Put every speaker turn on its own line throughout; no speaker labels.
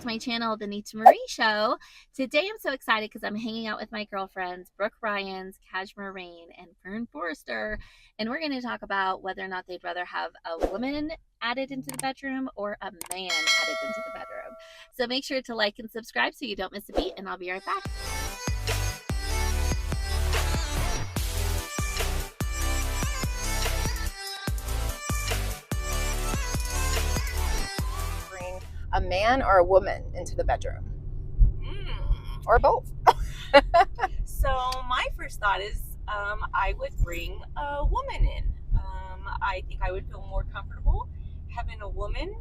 to my channel, The Neat Marie Show. Today I'm so excited because I'm hanging out with my girlfriends, Brooke Ryans, Cashmere Rain, and Fern Forrester, and we're going to talk about whether or not they'd rather have a woman added into the bedroom or a man added into the bedroom. So make sure to like and subscribe so you don't miss a beat, and I'll be right back.
A man or a woman into the bedroom, or both.
So my first thought is I would bring a woman in. I think I would feel more comfortable having a woman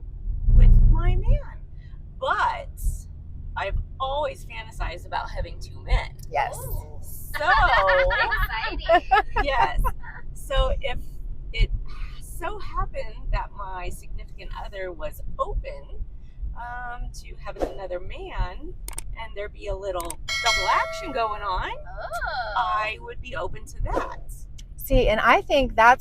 with my man. But I've always fantasized about having two men.
Yes.
Ooh.
So
Exciting.
yes. So if it so happened that my significant other was open to having another man and there be a little double action going on, I would be open to that.
See, and I think that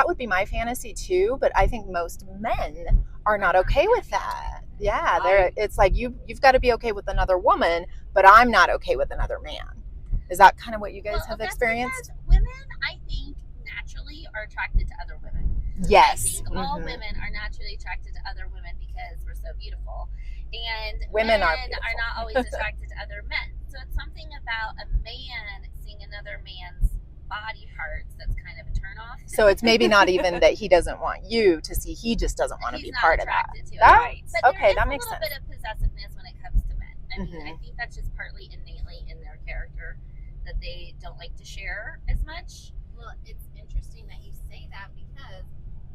would be my fantasy too, but I think most men are not okay with that. Yeah, it's like you've got to be okay with another woman, but I'm not okay with another man. Is that kind of what you guys have experienced?
Women, I think, naturally are attracted to other women.
Yes.
I think all women are naturally attracted to other women because we're so beautiful. And
women
men
are
not always attracted to other men. So it's something about a man seeing another man's body parts that's kind of a turn off.
So it's maybe not even that he doesn't want you to see, he just doesn't want to be part of that.
Right. But
okay,
that
makes sense.
There's a little bit of possessiveness when it comes to men. I mean, I think that's just partly innately in their character that they don't like to share as much.
Well, it's interesting that you say that because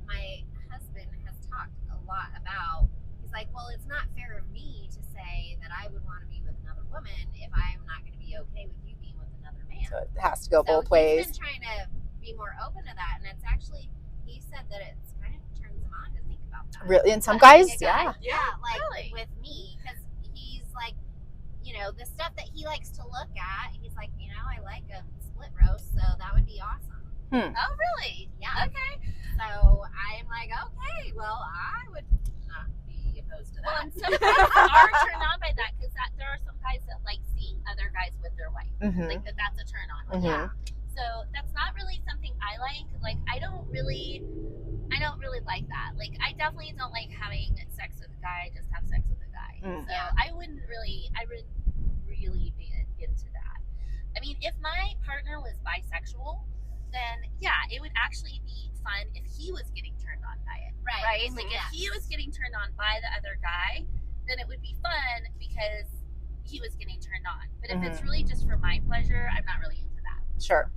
my husband has talked a lot about, he's like, well, it's not fair of me to say that I would want to be with another woman if I'm not going to be okay with you being with another man.
So it has to go both ways.
He's been trying to be more open to that, and it's actually, he said that it's kind of turns him on to think about that.
Really? And some guys,
like
really?
with me, because he's like, you know, the stuff that he likes to look at, he's like, you know, I like a split roast, so that would be awesome.
Oh, really?
Yeah.
Okay.
So I'm like, okay, well, I would not be opposed to that.
Well, and some guys are turned on by that because there are some guys that like seeing other guys with their wife. Like that's a turn on. Yeah. So that's not really something I like. Like I don't really like that. Like I definitely don't like having sex with a guy, just have sex with a guy. So I wouldn't really be into that. I mean, if my partner was bisexual, then yeah, it would actually be fun if he was getting turned on by it. Right? Like if he was getting turned on by the other guy, then it would be fun because he was getting turned on. But if it's really just for my pleasure, I'm not really into that.
Sure.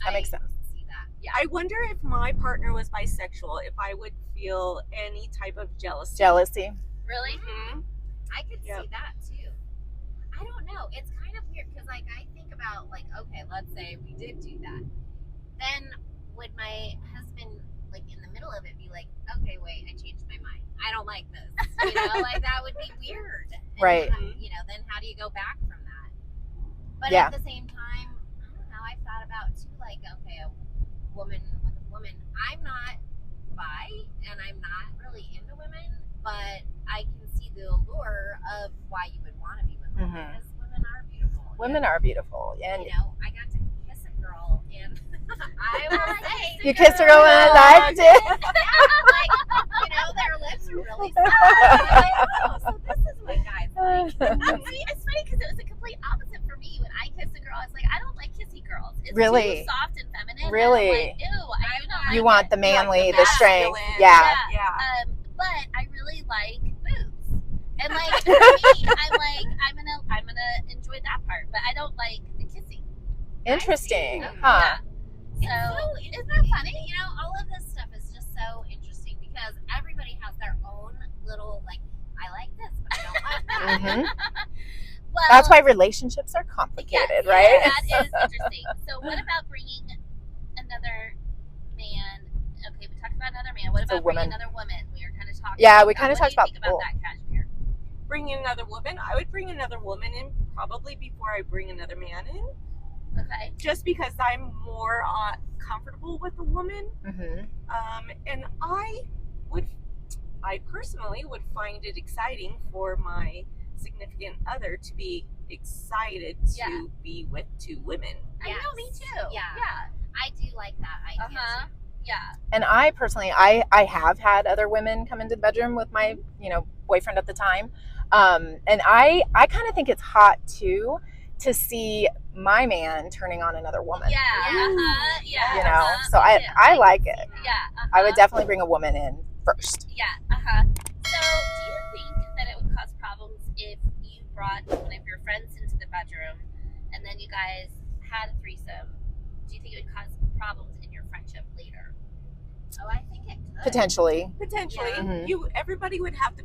That makes sense.
See that.
Yeah. I wonder if my partner was bisexual, if I would feel any type of jealousy.
Really?
I could see that too. I don't know. It's kind of weird because like I think about like, okay, let's say we did do that. Then would my husband, like in the middle of it, be like, okay, wait, I changed my mind. I don't like this. You know, like that would be weird. And
right.
You know, then how do you go back from that? But at the same time, I don't know, I've thought about too, like, okay, a woman with a woman. I'm not bi and I'm not really into women, but I can see the allure of why you would want to be with women because women are beautiful.
Women are beautiful. And
you know, I got to kiss a girl and I will say
you kissed a girl and I liked it.
like, you know, their lips are really soft. Like, oh, so this is what guys like.
See, it's funny because it was a complete opposite for me. When I kissed a girl, I was like, I don't like kissy girls. It's
really
too soft and feminine.
Really?
And I'm like, ew, I do not like
you want
it.
the manly,
like
the strength.
Yeah.
But I really like boobs. And like for me, I'm gonna enjoy that part, but I don't like the kissing.
Interesting.
Yeah. So
isn't that funny? You know, all of this stuff is just so interesting because everybody has their own little like, I like this, but I don't like that.
Well,
that's why relationships are complicated, right?
Yeah, that is interesting. So what about bringing another man? Okay, we talked about another man. What about bringing another woman? We were kind of talking.
Yeah, we kind of talked about.
What do you think about that, Cashmere?
Bringing another woman, I would bring another woman in probably before I bring another man in.
Okay.
Just because I'm more comfortable with a woman, and I personally would find it exciting for my significant other to be excited to be with two women.
I know, me too.
Yeah. I do like that idea.
Yeah.
And I personally, I have had other women come into the bedroom with my, boyfriend at the time. And I kind of think it's hot too to see my man turning on another woman.
Yeah.
So I like it.
Yeah.
I would definitely bring a woman in first.
Yeah. So do you think that it would cause problems if you brought one of your friends into the bedroom and then you guys had a threesome? Do you think it would cause problems in your friendship later?
Oh, I think it could.
Potentially. Mm-hmm.
Everybody would have to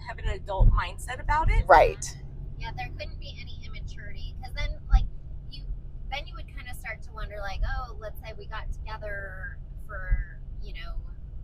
have an adult mindset about it.
Right.
Yeah, there couldn't be any immaturity, because then you would kind of start to wonder, like, oh, let's say we got together for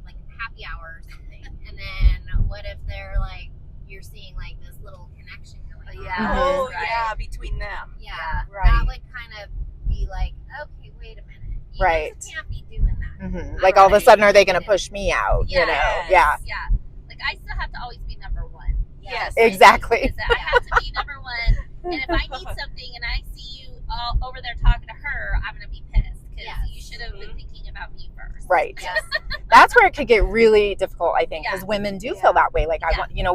like happy hour or something, and then what if they're like, you're seeing like this little connection going on?
Yeah.
Oh,
Right.
yeah, between them.
Yeah,
Right.
that would kind of be like, okay, wait a minute, you
Right.
guys can't be doing that.
Mm-hmm. Like all of a sudden, are they going to push me out?
Yes.
Yeah.
Yeah. Like I still have to always be number one.
Yes.
Exactly.
Is that I have to be number one, and if I need something and I see you all over there talking to her, I'm gonna be pissed because you should have been thinking about me first.
Right.
Yes.
That's where it could get really difficult, I think, because women do feel that way. Like,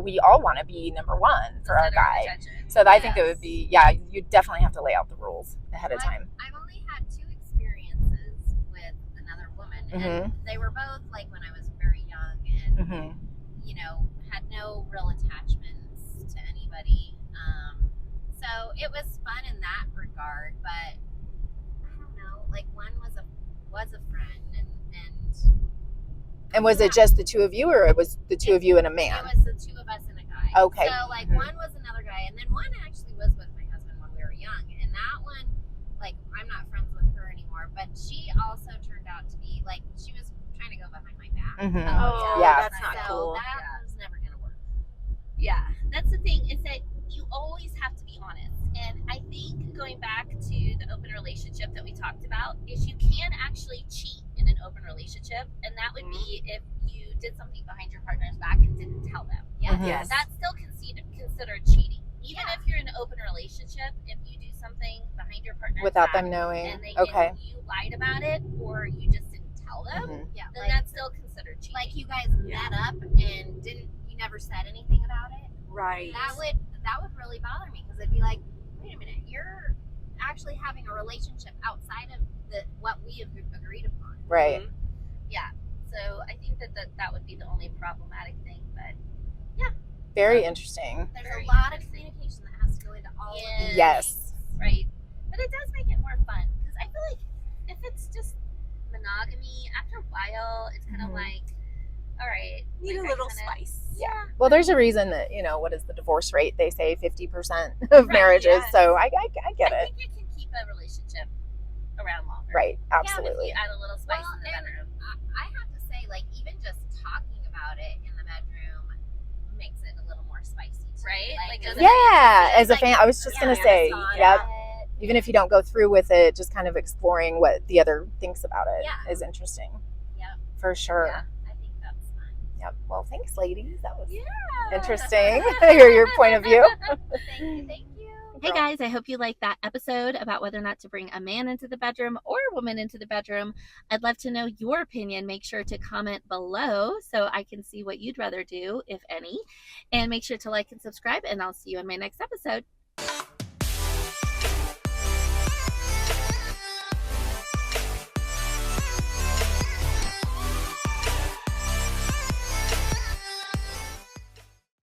we all want to be number one for our guy. So I think it would be, you definitely have to lay out the rules ahead of time.
I've only had 2 experiences with another woman, and they were both like when I was very young and
Mm-hmm.
had no real attachments to anybody. So it was fun in that regard, but I don't know. Like one was a friend,
And was it just the two of you, or it was the two of you and a man?
It was the 2 of us and a guy.
Okay.
So like one was another guy, and then one actually was with my husband when we were young, and that one, like, I'm not friends with her anymore, but she also turned out to be like, she was trying to go behind my back.
Mm-hmm.
Oh,
Yeah.
that's not
So
cool.
that was never gonna work.
Yeah, that's the thing, is that you always have to be honest. And I think going back to the open relationship that we talked about, is you can actually cheat in an open relationship, and that would be if you did something behind your partner's back and didn't tell them.
Yeah.
Mhm.
Yes.
That's still considered cheating. Even if you're in an open relationship, if you do something behind your partner's
Without
back
them knowing.
and
Okay.
and you lied about it, or you just didn't tell them,
Mhm.
Yeah.
then that's still considered cheating.
Like you guys met up and you never said anything about it.
Right.
That would really bother me, because it'd be like, wait a minute, you're actually having a relationship outside of what we have agreed upon.
Right.
Mhm.
Yeah. So I think that would be the only problematic thing, but
Very interesting.
There's
Very
a lot of
interesting.
communication that has to go into all of these.
Yes.
right. But it does make it more fun, because I feel like if it's just monogamy, after a while, it's kind of
Mhm.
like, all right,
Need a
like,
little
I kinda-
spice.
Yeah.
Well, there's a reason that, what is the divorce rate? They say 50% of
Right,
marriages.
yes.
So I get
I
it.
think you can keep a relationship around longer.
Right.
If
Absolutely.
you add a little spice
Well,
in the
and
bedroom.
I have to say, like, even just talking about it in the bedroom makes it a little more spicy. too.
Right? Like, as a
Yeah.
fantasy.
As a fan, I was just going to say,
Yep.
even if you don't go through with it, just kind of exploring what the other thinks about it is
Yeah.
interesting.
Yep.
For sure.
Yeah.
I think that's fun.
Yep. Well, thanks, ladies. That was
Yeah.
interesting. Hear your point of view.
Thank you.
Hey guys, I hope you liked that episode about whether or not to bring a man into the bedroom or a woman into the bedroom. I'd love to know your opinion. Make sure to comment below so I can see what you'd rather do, if any. And make sure to like and subscribe, and I'll see you in my next episode.